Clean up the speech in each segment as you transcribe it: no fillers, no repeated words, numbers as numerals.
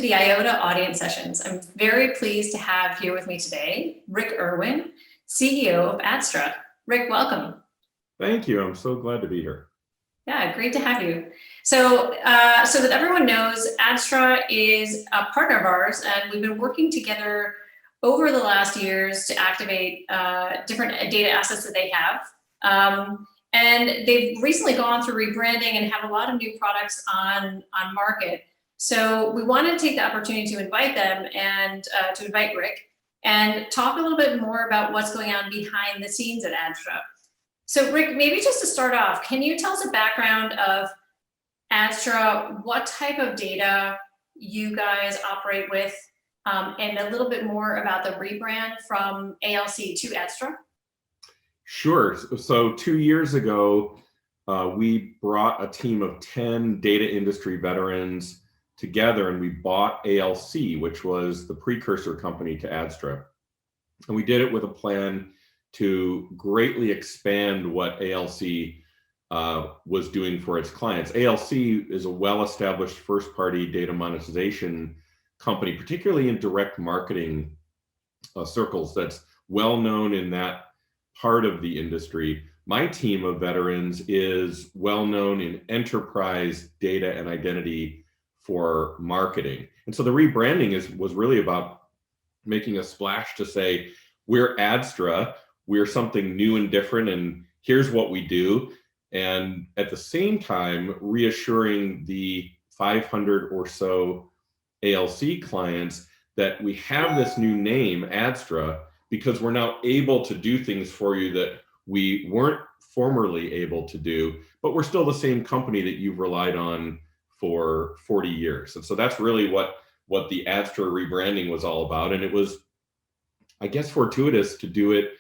the IOTA audience sessions. I'm very pleased to have here with me today, Rick Erwin, CEO of Adstra. Rick, welcome. Thank you. I'm so glad to be here. Yeah, great to have you. So that everyone knows, Adstra is a partner of ours, and we've been working together over the last years to activate different data assets that they have. And they've recently gone through rebranding and have a lot of new products on market. So we wanted to take the opportunity to invite them and to invite Rick and talk a little bit more about what's going on behind the scenes at Adstra. So Rick, maybe just to start off, can you tell us a background of Adstra, what type of data you guys operate with, and a little bit more about the rebrand from ALC to Adstra? Sure. So 2 years ago, we brought a team of 10 data industry veterans together, and we bought ALC, which was the precursor company to Adstra. And we did it with a plan to greatly expand what ALC was doing for its clients. ALC is a well-established first-party data monetization company, particularly in direct marketing circles, that's well known in that part of the industry. My team of veterans is well known in enterprise data and identity for marketing. And so the rebranding was really about making a splash to say, we're Adstra, we're something new and different, and here's what we do. And at the same time, reassuring the 500 or so ALC clients that we have this new name, Adstra, because we're now able to do things for you that we weren't formerly able to do, but we're still the same company that you've relied on for 40 years. And so that's really what the Adstra rebranding was all about. And it was, I guess, fortuitous to do it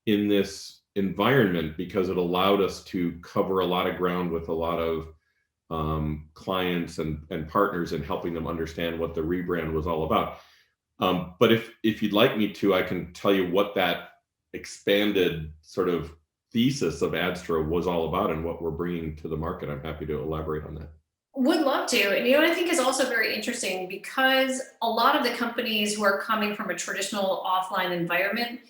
in this environment because it allowed us to cover a lot of ground with a lot of clients and partners and helping them understand what the rebrand was all about. But if you'd like me to, I can tell you what that expanded sort of thesis of Adstra was all about and what we're bringing to the market. I'm happy to elaborate on that. Would love to. And what I think is also very interesting, because a lot of the companies who are coming from a traditional offline environment,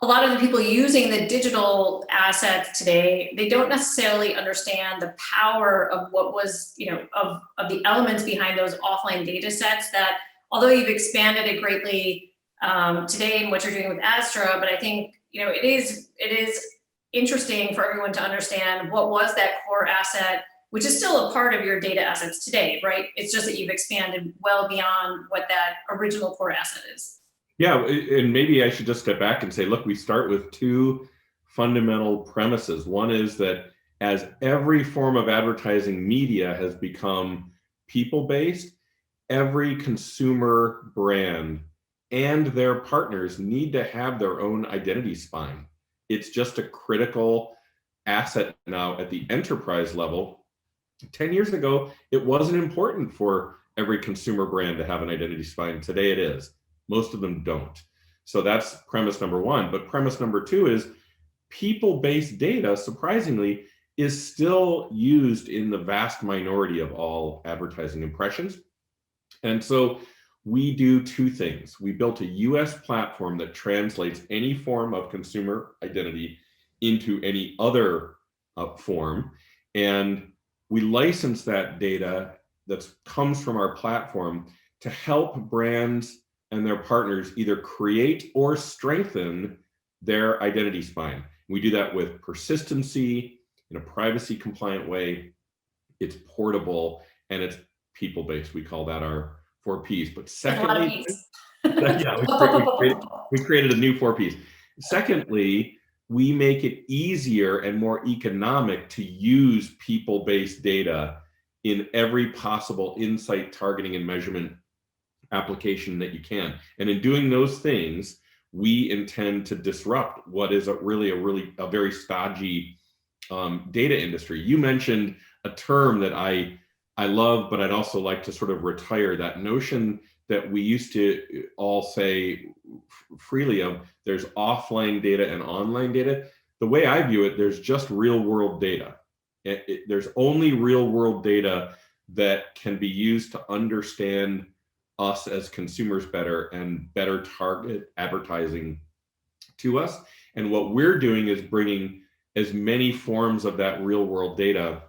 a lot of the people using the digital assets today, they don't necessarily understand the power of what was, of the elements behind those offline data sets that, although you've expanded it greatly today in what you're doing with Adstra, but I think, it is interesting for everyone to understand what was that core asset, which is still a part of your data assets today, right? It's just that you've expanded well beyond what that original core asset is. Yeah, and maybe I should just step back and say, look, we start with two fundamental premises. One is that as every form of advertising media has become people-based, every consumer brand and their partners need to have their own identity spine. It's just a critical asset now at the enterprise level. 10 years ago, it wasn't important for every consumer brand to have an identity spine. Today it is. Most of them don't. So that's premise number one. But premise number two is people-based data, surprisingly, is still used in the vast minority of all advertising impressions. And so we do two things. We built a US platform that translates any form of consumer identity into any other form. And we license that data that comes from our platform to help brands and their partners either create or strengthen their identity spine. We do that with persistency in a privacy compliant way. It's portable and it's people-based. We call that our 4P's. But secondly, we created a new 4P's. Secondly, we make it easier and more economic to use people-based data in every possible insight, targeting, and measurement application that you can. And in doing those things, we intend to disrupt what is a very stodgy data industry. You mentioned a term that I love, but I'd also like to sort of retire that notion that we used to all say freely of there's offline data and online data. The way I view it, there's just real world data. There's only real world data that can be used to understand us as consumers better and better target advertising to us. And what we're doing is bringing as many forms of that real world data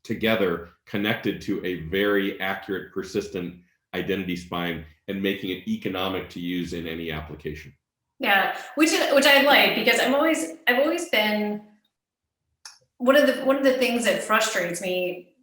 together, connected to a very accurate, persistent identity spine, and making it economic to use in any application. Yeah, which I like, because I've always been one of the things that frustrates me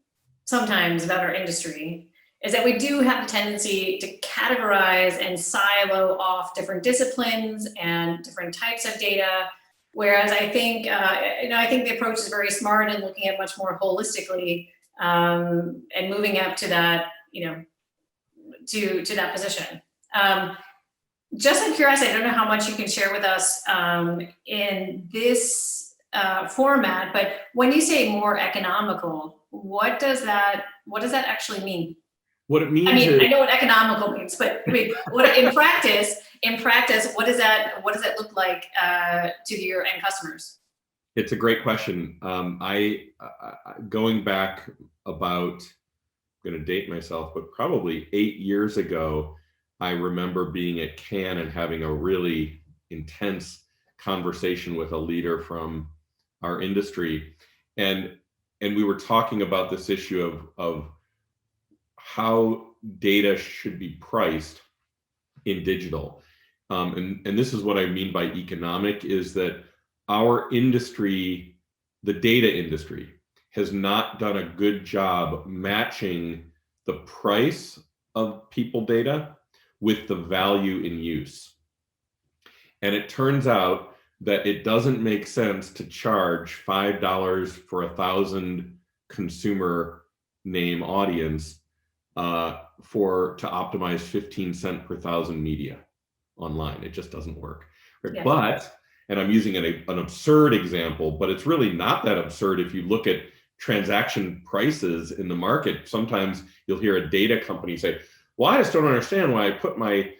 sometimes about our industry is that we do have the tendency to categorize and silo off different disciplines and different types of data. Whereas I think, I think the approach is very smart and looking at much more holistically, and moving up to that, to that position. Just out of curiosity, I don't know how much you can share with us in this format, but when you say more economical, what does that actually mean? What it means I know what economical means, but what in practice, what does that look like to your end customers? It's a great question. Going back about, I'm going to date myself, but probably 8 years ago, I remember being at Cannes and having a really intense conversation with a leader from our industry, and we were talking about this issue of how data should be priced in digital. And this is what I mean by economic, is that our industry, the data industry, has not done a good job matching the price of people data with the value in use. And it turns out that it doesn't make sense to charge $5 for 1,000 consumer name audience to optimize 15 cents per 1,000 media online. It just doesn't work. Right? Yeah. But, and I'm using an absurd example, but it's really not that absurd if you look at transaction prices in the market. Sometimes you'll hear a data company say, well, I just don't understand why I put my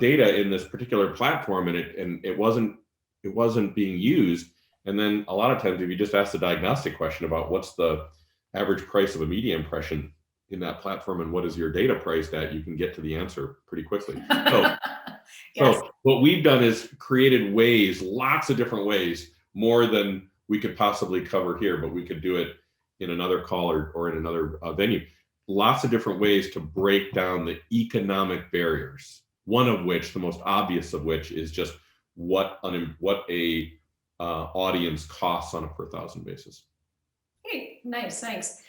data in this particular platform and it wasn't being used. And then a lot of times, if you just ask the diagnostic question about what's the average price of a media impression in that platform and what is your data priced at, you can get to the answer pretty quickly. So, Yes. So what we've done is created ways, lots of different ways, more than we could possibly cover here, but we could do it in another call or in another venue. Lots of different ways to break down the economic barriers. One of which, the most obvious of which, is just what a audience costs on a per 1,000 basis. Hey, nice, thanks.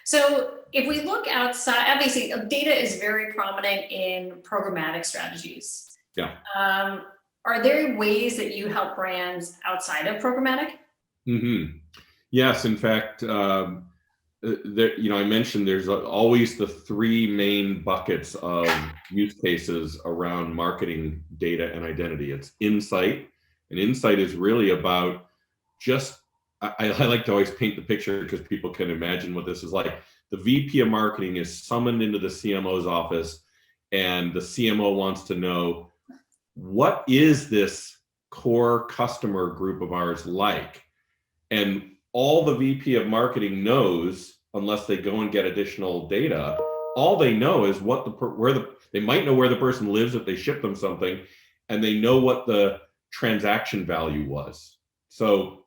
So if we look outside, obviously data is very prominent in programmatic strategies. Yeah. Are there ways that you help brands outside of programmatic? Mm-hmm. Yes, in fact, I mentioned there's always the three main buckets of use cases around marketing data and identity. It's insight, and insight is really about just, I like to always paint the picture because people can imagine what this is like. The VP of marketing is summoned into the CMO's office, and the CMO wants to know, what is this core customer group of ours like? And all the VP of marketing knows, unless they go and get additional data, all they know is they might know where the person lives if they ship them something, and they know what the transaction value was. So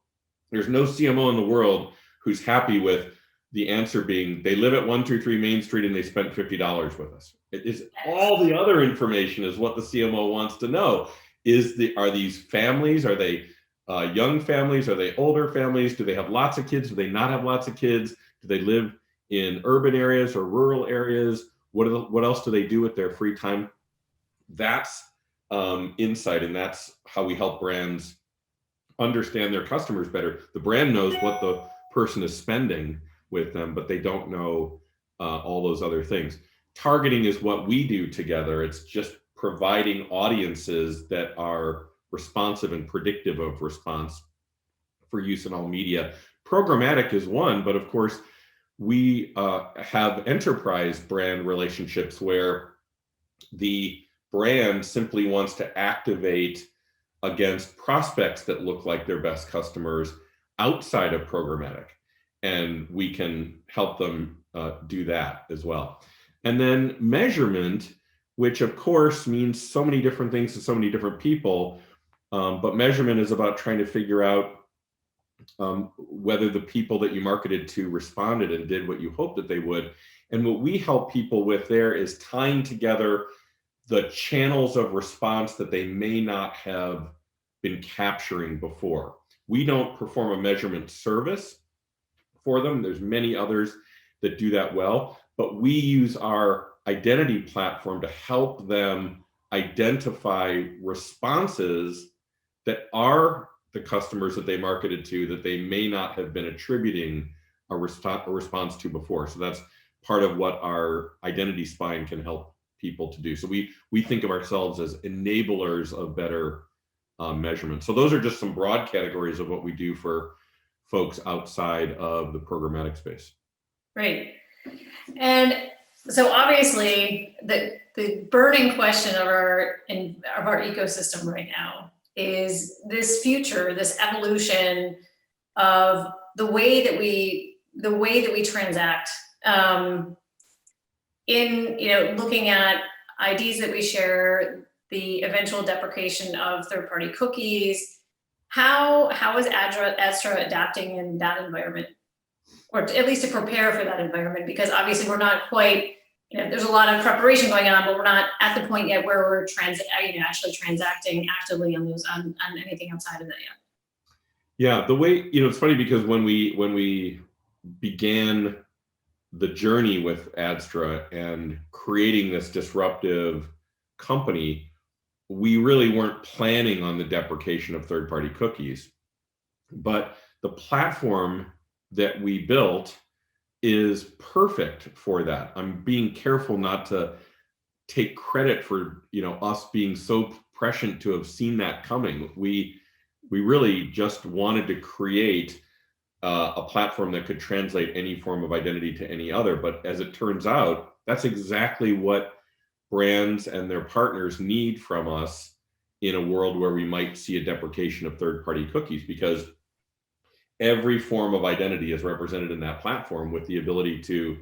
there's no CMO in the world who's happy with the answer being they live at 123 Main Street and they spent $50 with us. It is all the other information is what the CMO wants to know. Are these families? Are they young families? Are they older families? Do they have lots of kids? Do they not have lots of kids? Do they live in urban areas or rural areas? What else do they do with their free time? That's insight, and that's how we help brands understand their customers better. The brand knows what the person is spending with them, but they don't know all those other things. Targeting is what we do together. It's just providing audiences that are responsive and predictive of response for use in all media. Programmatic is one, but of course, we have enterprise brand relationships where the brand simply wants to activate against prospects that look like their best customers outside of programmatic. And we can help them do that as well. And then measurement, which of course means so many different things to so many different people. But measurement is about trying to figure out whether the people that you marketed to responded and did what you hoped that they would. And what we help people with there is tying together the channels of response that they may not have been capturing before. We don't perform a measurement service for them. There's many others that do that well, but we use our identity platform to help them identify responses that are the customers that they marketed to that they may not have been attributing a response to before. So that's part of what our identity spine can help people to do. So we think of ourselves as enablers of better measurement. So those are just some broad categories of what we do for folks outside of the programmatic space. Right. And so obviously the burning question of our ecosystem right now is this future, this evolution of the way that we transact, in, looking at IDs that we share, the eventual deprecation of third-party cookies. How is Adstra adapting in that environment, or at least to prepare for that environment? Because obviously we're not quite, there's a lot of preparation going on, but we're not at the point yet where we're actually transacting actively on anything outside of that yet. Yeah, the way, it's funny because when we began the journey with Adstra and creating this disruptive company, we really weren't planning on the deprecation of third-party cookies. But the platform that we built is perfect for that. I'm being careful not to take credit for us being so prescient to have seen that coming. We really just wanted to create a platform that could translate any form of identity to any other. But as it turns out, that's exactly what brands and their partners need from us in a world where we might see a deprecation of third-party cookies, because every form of identity is represented in that platform with the ability to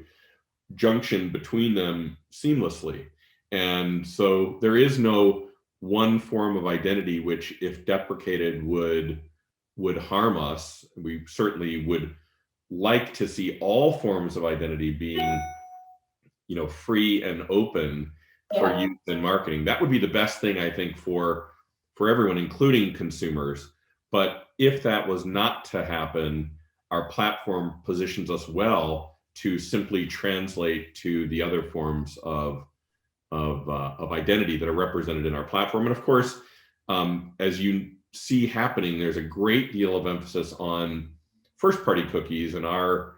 junction between them seamlessly. And so there is no one form of identity which, if deprecated, would harm us. We certainly would like to see all forms of identity being, free and open for use in marketing. That would be the best thing, I think, for everyone, including consumers. But if that was not to happen, our platform positions us well to simply translate to the other forms of identity that are represented in our platform. And of course, as you see happening, there's a great deal of emphasis on first-party cookies, and our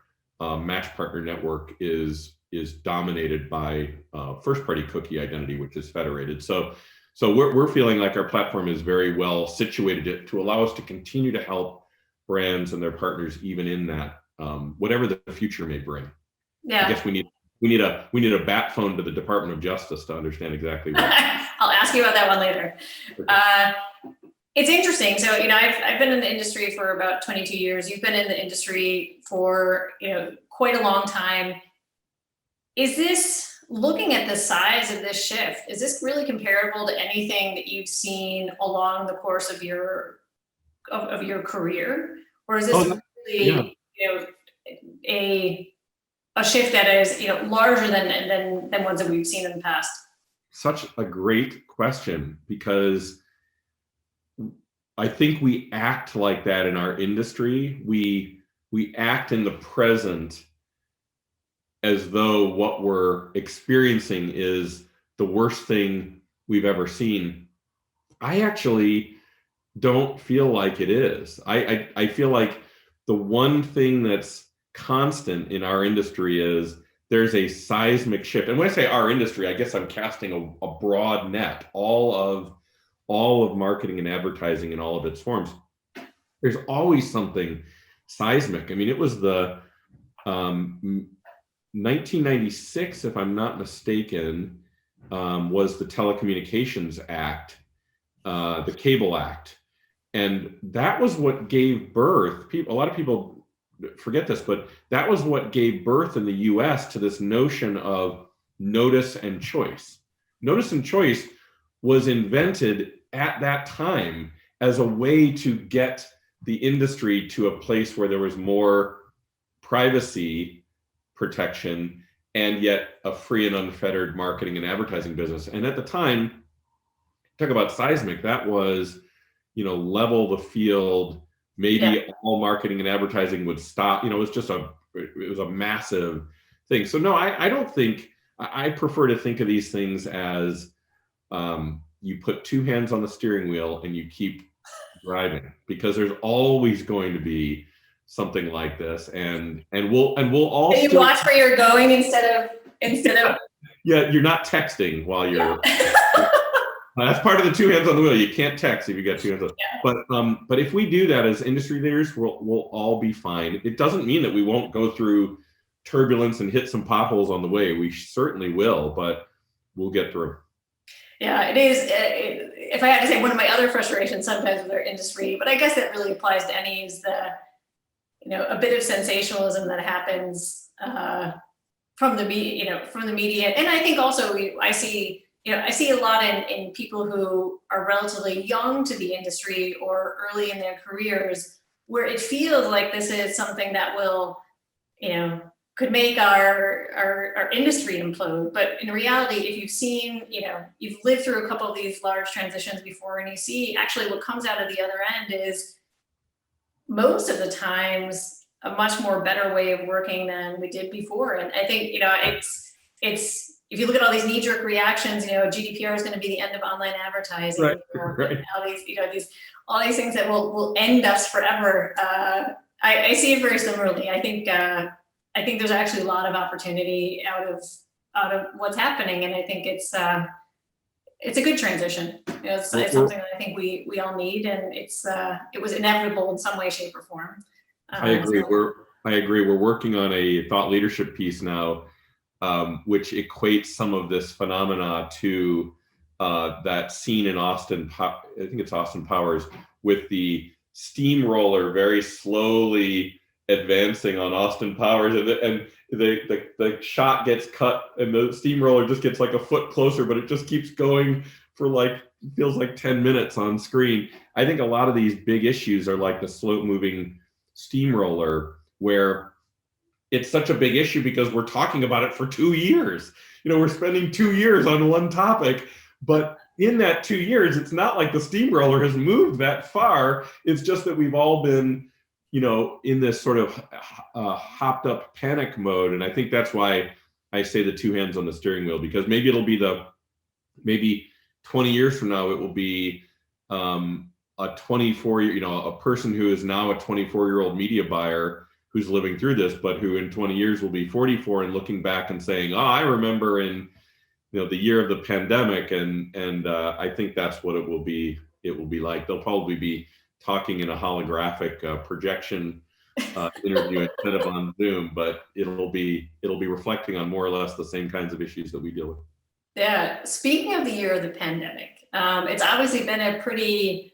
match partner network is dominated by first-party cookie identity, which is federated. So we're feeling like our platform is very well situated to allow us to continue to help brands and their partners, even in that whatever the future may bring. Yeah, I guess we need a bat phone to the Department of Justice to understand exactly what. I'll ask you about that one later. It's interesting. So, I've been in the industry for about 22 years. You've been in the industry for, quite a long time. Is this, looking at the size of this shift, is this really comparable to anything that you've seen along the course of your career? Or is this really, a shift that is, larger than ones that we've seen in the past? Such a great question, because I think we act like that in our industry. We act in the present as though what we're experiencing is the worst thing we've ever seen. I actually don't feel like it is. I feel like the one thing that's constant in our industry is there's a seismic shift. And when I say our industry, I guess I'm casting a broad net, all of marketing and advertising in all of its forms. There's always something seismic. I mean, it was the 1996, if I'm not mistaken, was the Telecommunications Act, the Cable Act. And that was what gave birth, a lot of people forget this, but that was what gave birth in the US to this notion of notice and choice. notice and choice was invented at that time as a way to get the industry to a place where there was more privacy protection and yet a free and unfettered marketing and advertising business. And at the time, talk about seismic, that was, level the field, maybe all marketing and advertising would stop. It was a massive thing. So no, I don't think, I prefer to think of these things as you put two hands on the steering wheel and you keep driving, because there's always going to be something like this, and we'll all you watch where you're going instead of you're not texting while you're that's part of the two hands on the wheel. You can't text if you got two hands on. But if we do that as industry leaders, we'll all be fine. It doesn't mean that we won't go through turbulence and hit some potholes on the way. We certainly will, but we'll get through. Yeah, it is. If I had to say, one of my other frustrations sometimes with our industry, but I guess that really applies to any, is a bit of sensationalism that happens from the media. And I think also I see a lot in people who are relatively young to the industry or early in their careers, where it feels like this is something that will, could make our industry implode. But in reality, if you've seen, you've lived through a couple of these large transitions before, and you see actually what comes out of the other end is most of the times a much more better way of working than we did before. And I think, it's if you look at all these knee-jerk reactions, GDPR is going to be the end of online advertising, right. all these things that will end us forever. I see it very similarly. I think there's actually a lot of opportunity out of what's happening, and I think it's a good transition. It's something that I think we all need, and it was inevitable in some way, shape, or form. I agree. We're working on a thought leadership piece now, which equates some of this phenomena to that scene in Austin. I think it's Austin Powers, with the steamroller very slowly advancing on Austin Powers, and the shot gets cut and the steamroller just gets like a foot closer, but it just keeps going for feels like 10 minutes on screen. I think a lot of these big issues are like the slow moving steamroller, where it's such a big issue because we're talking about it for 2 years. We're spending 2 years on one topic, but in that 2 years, it's not like the steamroller has moved that far. It's just that we've all been in this sort of hopped up panic mode. And I think that's why I say the two hands on the steering wheel, because maybe it'll be maybe 20 years from now, it will be a 24-year, a person who is now a 24-year-old media buyer who's living through this, but who in 20 years will be 44 and looking back and saying, I remember in, the year of the pandemic. And I think that's what it will be like. They'll probably be talking in a holographic projection interview instead of on Zoom, but it'll be reflecting on more or less the same kinds of issues that we deal with. Yeah. Speaking of the year of the pandemic, it's obviously been a pretty,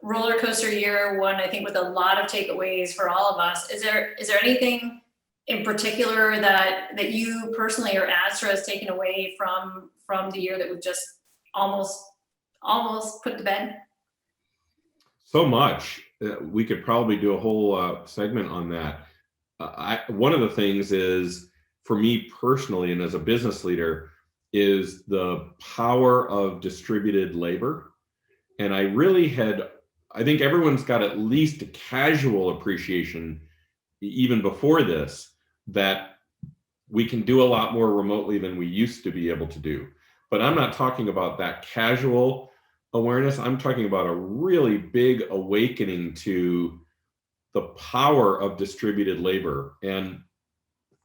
roller coaster year, one, I think, with a lot of takeaways for all of us. Is there anything in particular that you personally or Adstra has taken away from the year that we've just almost put to bed? So much. We could probably do a whole segment on that. One of the things is, for me personally and as a business leader, is the power of distributed labor. And I think everyone's got at least a casual appreciation, even before this, that we can do a lot more remotely than we used to be able to do. But I'm not talking about that casual awareness. I'm talking about a really big awakening to the power of distributed labor. And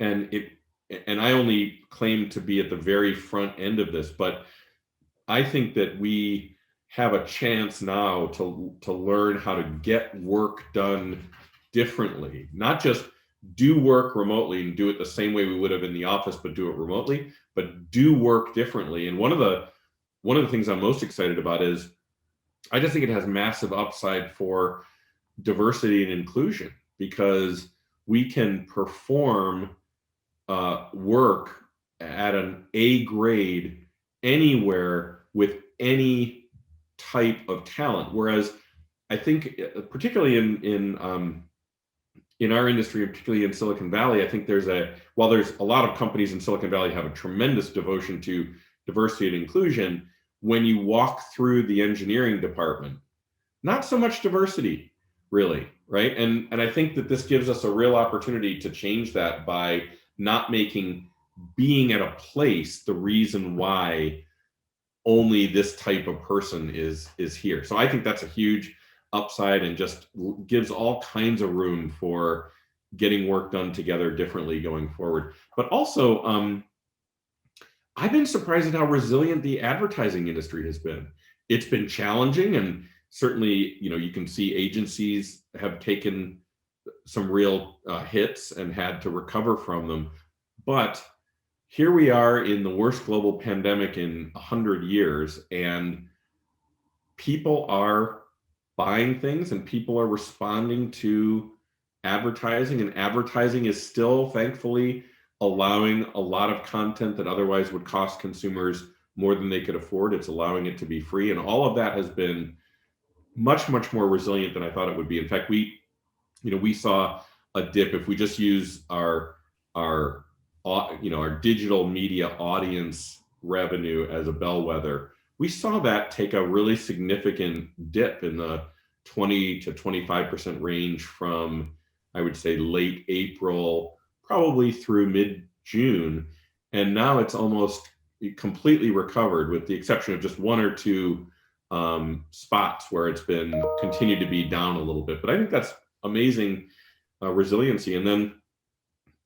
I only claim to be at the very front end of this, but I think that we have a chance now to learn how to get work done differently, not just do work remotely and do it the same way we would have in the office, but do it remotely, but do work differently. And one of the things I'm most excited about is I just think it has massive upside for diversity and inclusion, because we can perform work at an A grade anywhere with any type of talent. Whereas I think, particularly in our industry, and particularly in Silicon Valley, I think while there's a lot of companies in Silicon Valley have a tremendous devotion to diversity and inclusion, when you walk through the engineering department, not so much diversity, really, right? And I think that this gives us a real opportunity to change that by not making being at a place the reason why only this type of person is here. So I think that's a huge upside and just gives all kinds of room for getting work done together differently going forward. But also, I've been surprised at how resilient the advertising industry has been. It's been challenging, and certainly, you can see agencies have taken some real hits and had to recover from them. But here we are in the worst global pandemic in 100 years, and people are buying things and people are responding to advertising, and advertising is still, thankfully, allowing a lot of content that otherwise would cost consumers more than they could afford. It's allowing it to be free, and all of that has been much, much more resilient than I thought it would be. In fact, we saw a dip. If we just use our digital media audience revenue as a bellwether, we saw that take a really significant dip in the 20 to 25% range from, I would say, late April, probably through mid-June. And now it's almost completely recovered, with the exception of just one or two spots where it's been continued to be down a little bit. But I think that's amazing resiliency. And then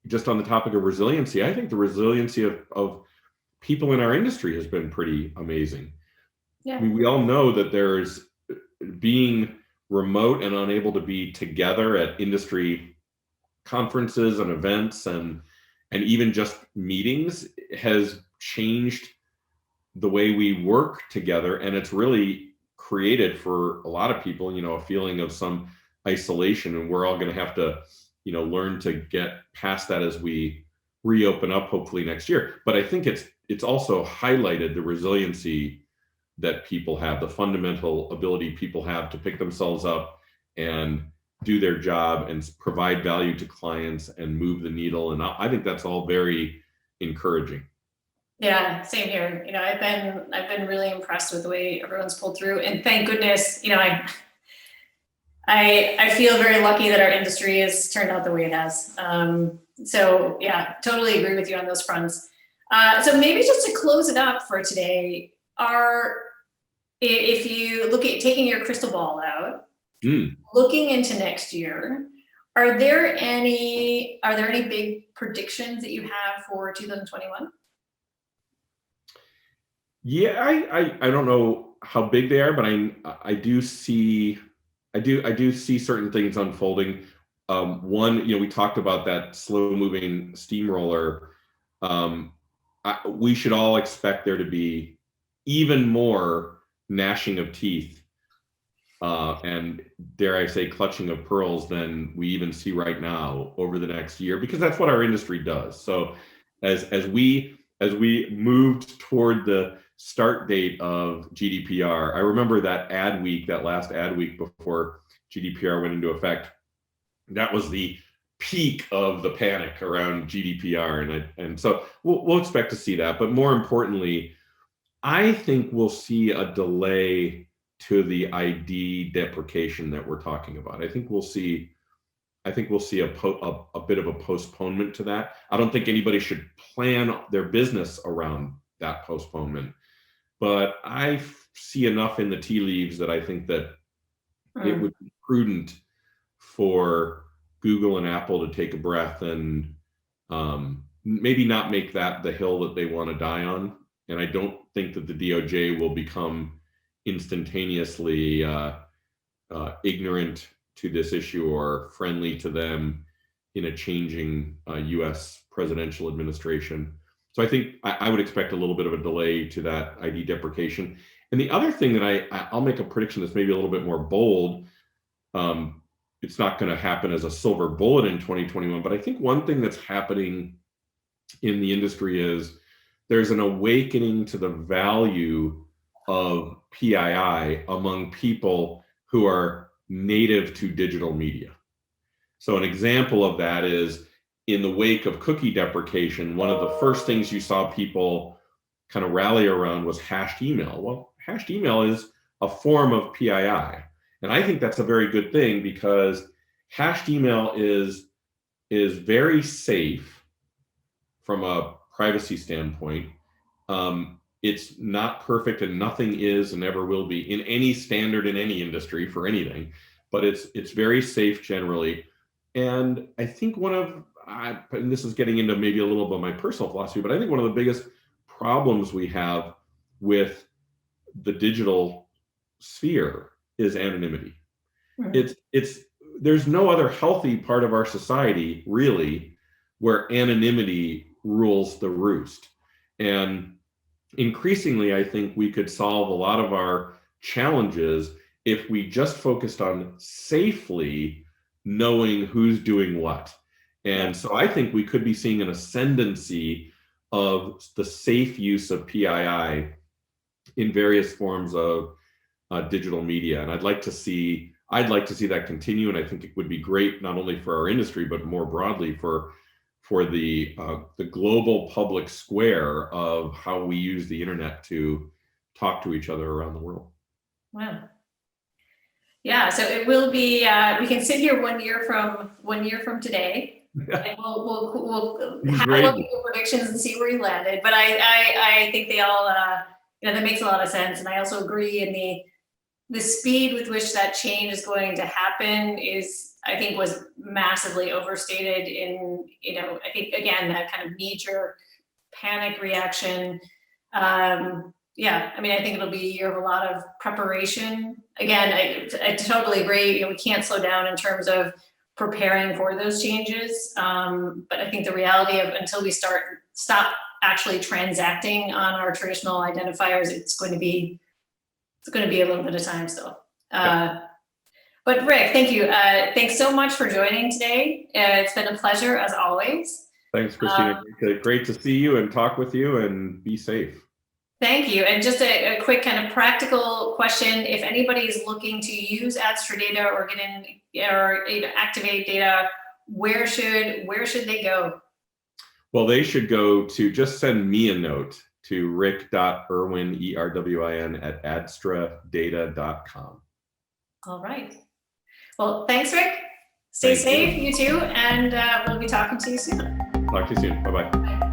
just on the topic of resiliency, I think the resiliency of people in our industry has been pretty amazing. Yeah. I mean, we all know that there's being remote and unable to be together at industry conferences and events and even just meetings has changed the way we work together. And it's really created for a lot of people, a feeling of some isolation. And we're all going to have to, learn to get past that as we reopen up, hopefully next year. But I think it's also highlighted the resiliency that people have, the fundamental ability people have to pick themselves up and do their job and provide value to clients and move the needle. And I think that's all very encouraging. Yeah, same here. I've been really impressed with the way everyone's pulled through, and thank goodness, I feel very lucky that our industry has turned out the way it has. So yeah, totally agree with you on those fronts. So maybe just to close it up for today, if you look at taking your crystal ball out, looking into next year, are there any big predictions that you have for 2021? Yeah, I don't know how big they are, but I do see certain things unfolding. One, we talked about that slow moving steamroller. We should all expect there to be even more gnashing of teeth and, dare I say, clutching of pearls than we even see right now over the next year, because that's what our industry does. So as we moved toward the start date of GDPR, I remember that last ad week before GDPR went into effect. That was the peak of the panic around GDPR, and so we'll expect to see that. But more importantly, I think we'll see a delay to the ID deprecation that we're talking about. I think we'll see a bit of a postponement to that. I don't think anybody should plan their business around that postponement, but I see enough in the tea leaves that I think that it would be prudent for Google and Apple to take a breath and maybe not make that the hill that they want to die on. And I don't think that the DOJ will become instantaneously ignorant to this issue or friendly to them in a changing US presidential administration. So I think I would expect a little bit of a delay to that ID deprecation. And the other thing that I'll make a prediction that's maybe a little bit more bold. It's not going to happen as a silver bullet in 2021, but I think one thing that's happening in the industry is there's an awakening to the value of PII among people who are native to digital media. So an example of that is in the wake of cookie deprecation, one of the first things you saw people kind of rally around was hashed email. Well, hashed email is a form of PII. And I think that's a very good thing because hashed email is very safe from a privacy standpoint. It's not perfect, and nothing is and never will be in any standard in any industry for anything, but it's very safe generally. And I think and this is getting into maybe a little bit of my personal philosophy, but I think one of the biggest problems we have with the digital sphere is anonymity. There's no other healthy part of our society really where anonymity rules the roost. And increasingly, I think we could solve a lot of our challenges if we just focused on safely knowing who's doing what. And so I think we could be seeing an ascendancy of the safe use of PII in various forms of digital media. And I'd like to see that continue. And I think it would be great, not only for our industry, but more broadly for the global public square of how we use the internet to talk to each other around the world. Wow. Yeah, so it will be. We can sit here 1 year from today, and we'll have a look at your predictions and see where you landed. But I think they all, that makes a lot of sense, and I also agree in the speed with which that change is going to happen I think was massively overstated in, I think again, that kind of knee-jerk panic reaction. I think it'll be a year of a lot of preparation. Again, I totally agree. We can't slow down in terms of preparing for those changes. But I think the reality of until we stop actually transacting on our traditional identifiers, it's going to be a little bit of time still. But Rick, thank you. Thanks so much for joining today. It's been a pleasure as always. Thanks, Kristina. Great to see you and talk with you, and be safe. Thank you. And just a quick kind of practical question: if anybody is looking to use Adstra data or get in or activate data, where should they go? Well, they should go to just send me a note to rick.erwin, ERWIN @adstradata.com. All right. Well, thanks, Rick. Stay safe, you too, and we'll be talking to you soon. Talk to you soon. Bye-bye. Bye.